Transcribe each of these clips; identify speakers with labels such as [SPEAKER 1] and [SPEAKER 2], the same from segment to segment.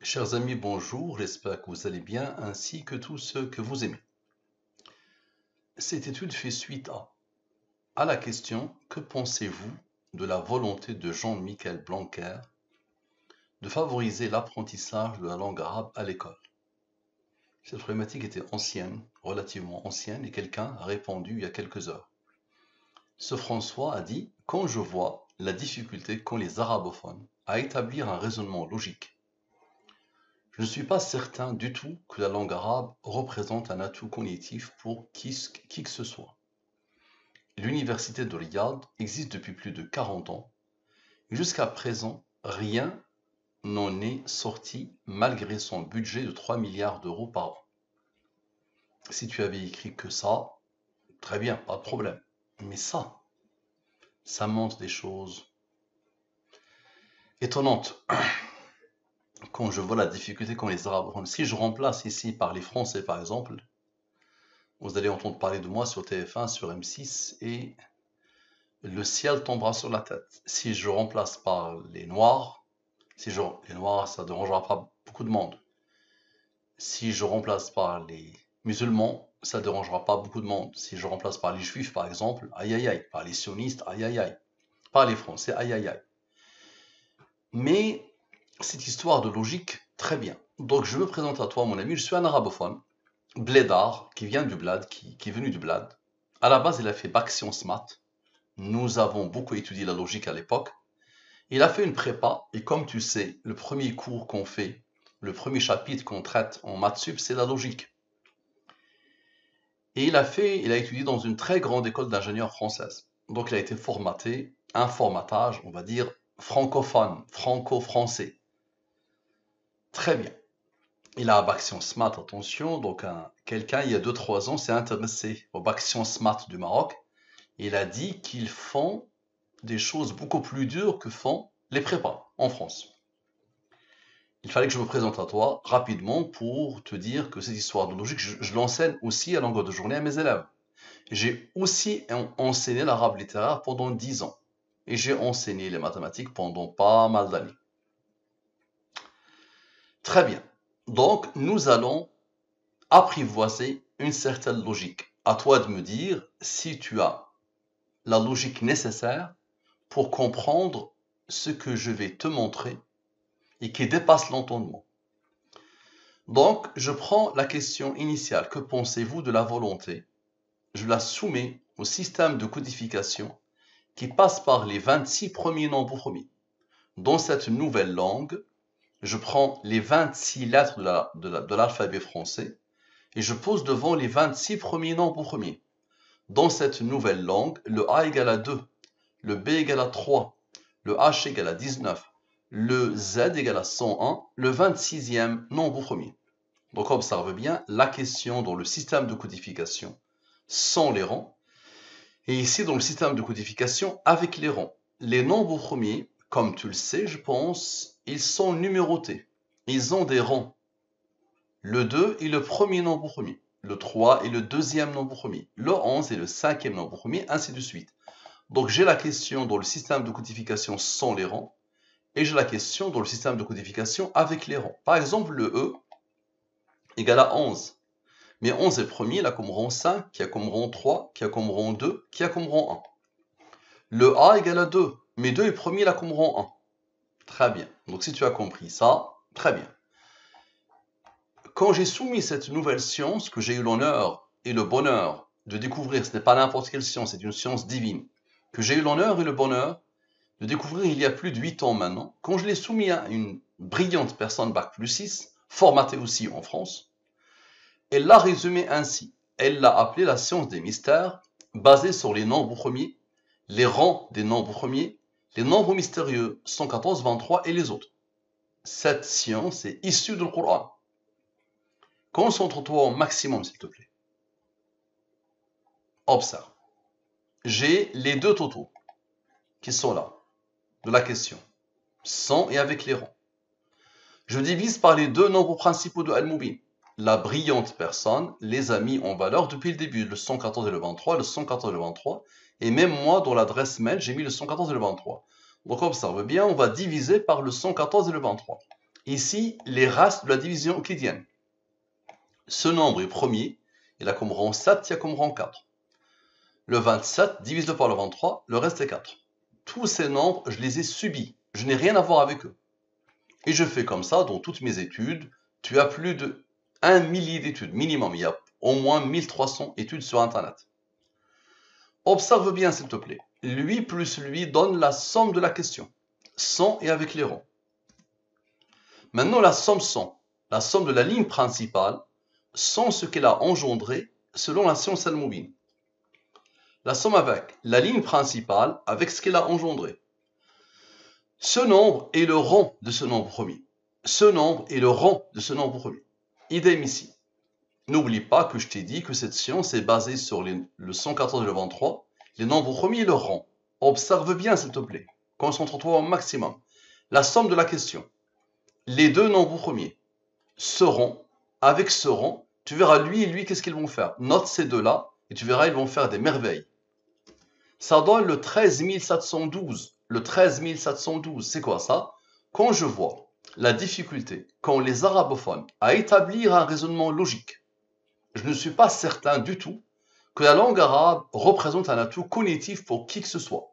[SPEAKER 1] Chers amis, bonjour, j'espère que vous allez bien, ainsi que tous ceux que vous aimez. Cette étude fait suite à la question: que pensez-vous de la volonté de Jean-Michel Blanquer de favoriser l'apprentissage de la langue arabe à l'école? Cette problématique était ancienne, relativement ancienne, et quelqu'un a répondu il y a quelques heures. Ce François a dit: quand je vois la difficulté qu'ont les arabophones à établir un raisonnement logique, je ne suis pas certain du tout que la langue arabe représente un atout cognitif pour qui que ce soit. L'université de Riyad existe depuis plus de 40 ans et jusqu'à présent, rien n'en est sorti malgré son budget de 3 milliards d'euros par an. Si tu avais écrit que ça, très bien, pas de problème. Mais ça montre des choses étonnantes. Quand je vois la difficulté qu'ont les arabes, si je remplace ici par les Français par exemple, vous allez entendre parler de moi sur TF1, sur M6, et le ciel tombera sur la tête. Si je remplace par les Noirs, les Noirs, ça ne dérangera pas beaucoup de monde. Si je remplace par les musulmans, ça ne dérangera pas beaucoup de monde. Si je remplace par les Juifs, par exemple, aïe aïe aïe. Par les sionistes, aïe aïe aïe. Par les Français, aïe aïe aïe. Mais cette histoire de logique, très bien. Donc je me présente à toi, mon ami, je suis un arabophone, blédard, qui vient du bled, qui est venu du bled. À la base, il a fait bac sciences maths. Nous avons beaucoup étudié la logique à l'époque. Il a fait une prépa, et comme tu sais, le premier cours qu'on fait, le premier chapitre qu'on traite en maths sup, c'est la logique. Et il a étudié dans une très grande école d'ingénieurs française. Donc il a été formaté, un formatage, on va dire, francophone, franco-français. Très bien. Il a un bac sciences maths, attention, donc quelqu'un il y a 2-3 ans s'est intéressé au bac sciences maths du Maroc. Il a dit qu'ils font des choses beaucoup plus dures que font les prépas en France. Il fallait que je me présente à toi rapidement pour te dire que cette histoire de logique, je l'enseigne aussi à longueur de journée à mes élèves. J'ai aussi enseigné l'arabe littéraire pendant 10 ans. Et j'ai enseigné les mathématiques pendant pas mal d'années. Très bien. Donc, nous allons apprivoiser une certaine logique. À toi de me dire si tu as la logique nécessaire pour comprendre ce que je vais te montrer et qui dépasse l'entendement. Donc, je prends la question initiale. Que pensez-vous de la volonté? Je la soumets au système de codification qui passe par les 26 premiers nombres premiers. Dans cette nouvelle langue, je prends les 26 lettres de l'alphabet français et je pose devant les 26 premiers nombres premiers. Dans cette nouvelle langue, le A égale à 2, le B égale à 3, le H égale à 19, le Z égale à 101, le 26e nombre premier. Donc observe bien la question dans le système de codification sans les rangs, et ici dans le système de codification avec les rangs. Les nombres premiers, comme tu le sais, je pense, ils sont numérotés. Ils ont des rangs. Le 2 est le premier nombre premier. Le 3 est le deuxième nombre premier. Le 11 est le cinquième nombre premier, ainsi de suite. Donc j'ai la question dans le système de codification sans les rangs, et j'ai la question dans le système de codification avec les rangs. Par exemple, le E égale à 11. Mais 11 est premier, il a comme rang 5, qui a comme rang 3, qui a comme rang 2, qui a comme rang 1. Le A égale à 2, mais 2 est premier, il a comme rang 1. Très bien. Donc si tu as compris ça, très bien. Quand j'ai soumis cette nouvelle science, que j'ai eu l'honneur et le bonheur de découvrir, ce n'est pas n'importe quelle science, c'est une science divine, que j'ai eu l'honneur et le bonheur de découvrir il y a plus de 8 ans maintenant, quand je l'ai soumis à une brillante personne Bac plus 6, formatée aussi en France, elle l'a résumé ainsi. Elle l'a appelé la science des mystères, basée sur les nombres premiers, les rangs des nombres premiers, les nombres mystérieux 114, 23 et les autres. Cette science est issue du Coran. Concentre-toi au maximum, s'il te plaît. Observe. J'ai les deux totaux qui sont là, de la question, sans et avec les rangs. Je divise par les deux nombres principaux de Al-Mubin. La brillante personne les a mis en valeur depuis le début, le 114 et le 23, le 114 et le 23, et même moi, dans l'adresse mail, j'ai mis le 114 et le 23. Donc observe bien, on va diviser par le 114 et le 23. Ici, les races de la division euclidienne. Ce nombre est premier, il a comme rang 7, il a comme rang 4. Le 27, divise-le par le 23, le reste est 4. Tous ces nombres, je les ai subis. Je n'ai rien à voir avec eux. Et je fais comme ça dans toutes mes études. Tu as plus de 1 millier d'études minimum. Il y a au moins 1300 études sur Internet. Observe bien, s'il te plaît. Lui plus lui donne la somme de la question. 100 et avec les ronds. Maintenant, la somme 100. La somme de la ligne principale sans ce qu'elle a engendré selon la science al-Mubin. La somme avec la ligne principale avec ce qu'elle a engendré. Ce nombre est le rang de ce nombre premier. Ce nombre est le rang de ce nombre premier. Idem ici. N'oublie pas que je t'ai dit que cette science est basée sur le 114 et le 23, les nombres premiers et leur rang. Observe bien, s'il te plaît. Concentre-toi au maximum. La somme de la question. Les deux nombres premiers seront, avec ce rang, tu verras lui et lui, qu'est-ce qu'ils vont faire. Note ces deux-là, et tu verras, ils vont faire des merveilles. Ça donne le 13 712. Le 13 712, c'est quoi ça? Quand je vois la difficulté qu'ont les arabophones à établir un raisonnement logique, je ne suis pas certain du tout que la langue arabe représente un atout cognitif pour qui que ce soit.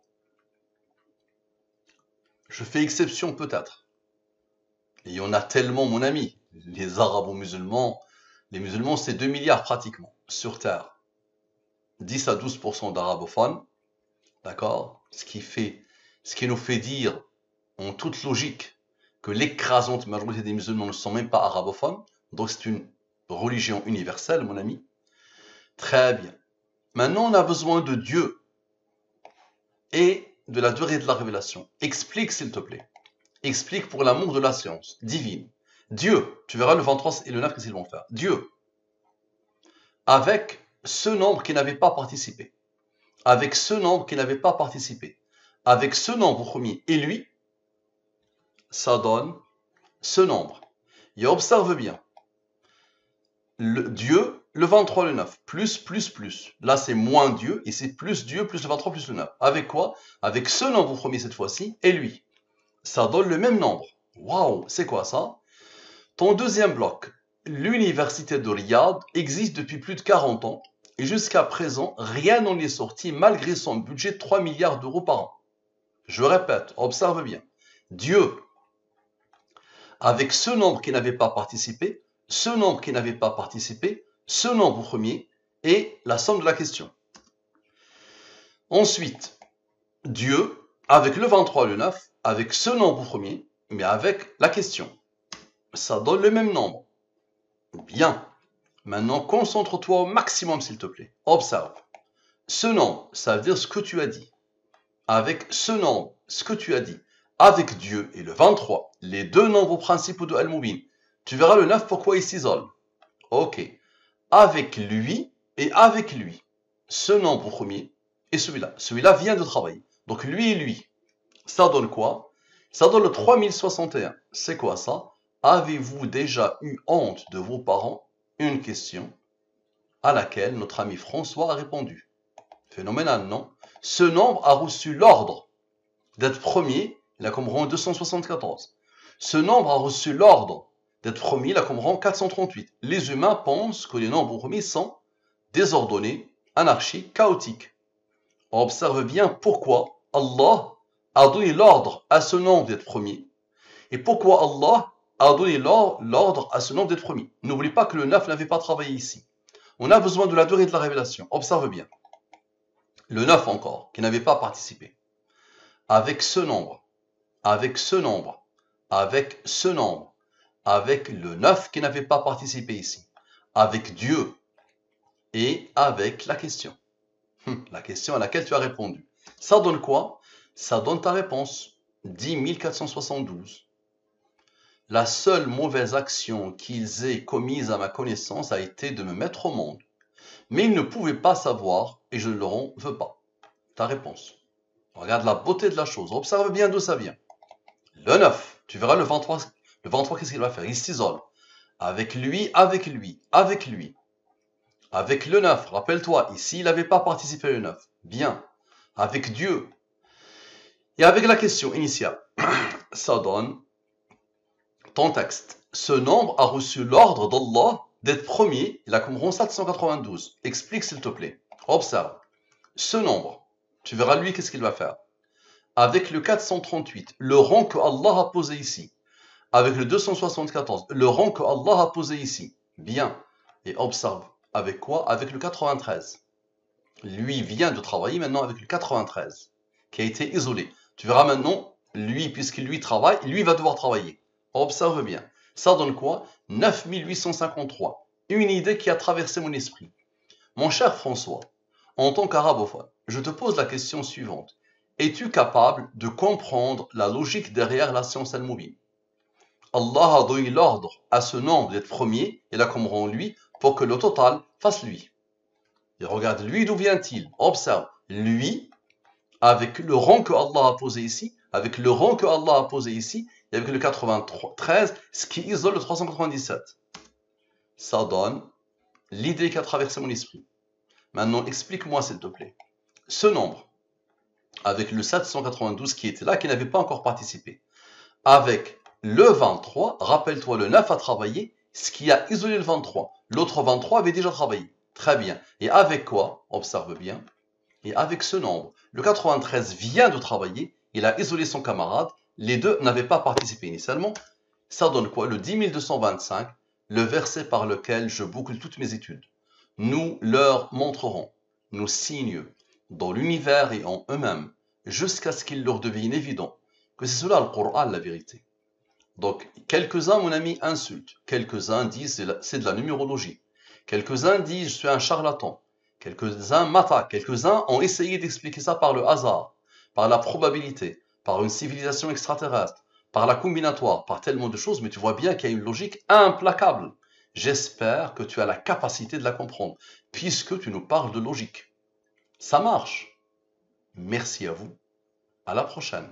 [SPEAKER 1] Je fais exception peut-être. Il y en a tellement, mon ami. Les arabo-musulmans, les musulmans, c'est 2 milliards pratiquement sur Terre. 10 à 12% d'arabophones, d'accord? Ce qui nous fait dire, en toute logique, que l'écrasante majorité des musulmans ne sont même pas arabophones. Donc c'est une religion universelle, mon ami. Très bien. Maintenant, on a besoin de Dieu et de la durée de la révélation. Explique, s'il te plaît. Explique pour l'amour de la science divine. Dieu, tu verras le 23 et le 9, qu'est-ce qu'ils vont faire. Dieu, avec ce nombre qui n'avait pas participé, avec ce nombre qui n'avait pas participé, avec ce nombre premier et lui, ça donne ce nombre. Et observe bien. Dieu, le 23, le 9, plus. Là, c'est moins Dieu, et c'est plus Dieu, plus le 23, plus le 9. Avec quoi? Avec ce nombre premier cette fois-ci, et lui. Ça donne le même nombre. Waouh, c'est quoi ça? Ton deuxième bloc. L'université de Riyad existe depuis plus de 40 ans, et jusqu'à présent, rien n'en est sorti malgré son budget de 3 milliards d'euros par an. Je répète, observe bien. Dieu, avec ce nombre qui n'avait pas participé, ce nombre qui n'avait pas participé, ce nombre premier et la somme de la question. Ensuite, Dieu, avec le 23 et le 9, avec ce nombre premier, mais avec la question. Ça donne le même nombre. Bien. Maintenant, concentre-toi au maximum, s'il te plaît. Observe. Ce nombre, ça veut dire ce que tu as dit. Avec ce nombre, ce que tu as dit. Avec Dieu et le 23, les deux nombres principaux de Al-Mubin. Tu verras le 9 pourquoi il s'isole. Ok. Avec lui et avec lui. Ce nombre premier et celui-là. Celui-là vient de travailler. Donc lui et lui. Ça donne quoi? Ça donne le 3061. C'est quoi ça? Avez-vous déjà eu honte de vos parents? Une question à laquelle notre ami François a répondu. Phénoménal, non? Ce nombre a reçu l'ordre d'être premier, il a comme rang 274. Ce nombre a reçu l'ordre d'être premier, il a comme rang 438. Les humains pensent que les nombres premiers sont désordonnés, anarchiques, chaotiques. On observe bien pourquoi Allah a donné l'ordre à ce nombre d'être premier et pourquoi Allah a donné l'ordre à ce nombre d'être premier. N'oublie pas que le 9 n'avait pas travaillé ici. On a besoin de la durée de la révélation. Observe bien. Le 9 encore, qui n'avait pas participé. Avec ce nombre, avec ce nombre, avec ce nombre, avec le 9 qui n'avait pas participé ici, avec Dieu et avec la question. La question à laquelle tu as répondu. Ça donne quoi? Ça donne ta réponse. 10 472. La seule mauvaise action qu'ils aient commise à ma connaissance a été de me mettre au monde. Mais ils ne pouvaient pas savoir et je ne leur en veux pas. Ta réponse. Regarde la beauté de la chose. Observe bien d'où ça vient. Le 9. Tu verras le 23. Le 23, qu'est-ce qu'il va faire? Il s'isole. Avec lui, avec lui, avec lui. Avec le 9. Rappelle-toi, ici, il n'avait pas participé le 9. Bien. Avec Dieu. Et avec la question initiale. Ça donne ton texte. Ce nombre a reçu l'ordre d'Allah d'être premier. Il a comme 792. Explique s'il te plaît. Observe. Ce nombre, tu verras lui qu'est-ce qu'il va faire. Avec le 438, le rang que Allah a posé ici. Avec le 274, le rang que Allah a posé ici. Bien. Et observe. Avec quoi? Avec le 93. Lui vient de travailler maintenant avec le 93, qui a été isolé. Tu verras maintenant, lui, puisqu'il lui travaille, lui va devoir travailler. Observe bien. Ça donne quoi? 9853. Une idée qui a traversé mon esprit. Mon cher François, en tant qu'arabophone, je te pose la question suivante. Es-tu capable de comprendre la logique derrière la science al-Mubin? Allah a donné l'ordre à ce nombre d'être premier, et là comme rang lui, pour que le total fasse lui. Et regarde, lui, d'où vient-il? Observe, lui, avec le rang que Allah a posé ici, avec le rang que Allah a posé ici, et avec le 93, ce qui isole le 397. Ça donne l'idée qui a traversé mon esprit. Maintenant, explique-moi s'il te plaît. Ce nombre, avec le 792 qui était là, qui n'avait pas encore participé, avec le 23, rappelle-toi, le 9 a travaillé, ce qui a isolé le 23. L'autre 23 avait déjà travaillé. Très bien. Et avec quoi? Observe bien. Et avec ce nombre, le 93 vient de travailler, il a isolé son camarade, les deux n'avaient pas participé initialement. Ça donne quoi? Le 10 225, le verset par lequel je boucle toutes mes études. Nous leur montrerons nos signes dans l'univers et en eux-mêmes, jusqu'à ce qu'il leur devienne évident que c'est cela le Coran, la vérité. Donc, quelques-uns, mon ami, insultent. Quelques-uns disent c'est de la numérologie. Quelques-uns disent je suis un charlatan. Quelques-uns m'attaquent. Quelques-uns ont essayé d'expliquer ça par le hasard, par la probabilité, par une civilisation extraterrestre, par la combinatoire, par tellement de choses, mais tu vois bien qu'il y a une logique implacable. J'espère que tu as la capacité de la comprendre, puisque tu nous parles de logique. Ça marche. Merci à vous. À la prochaine.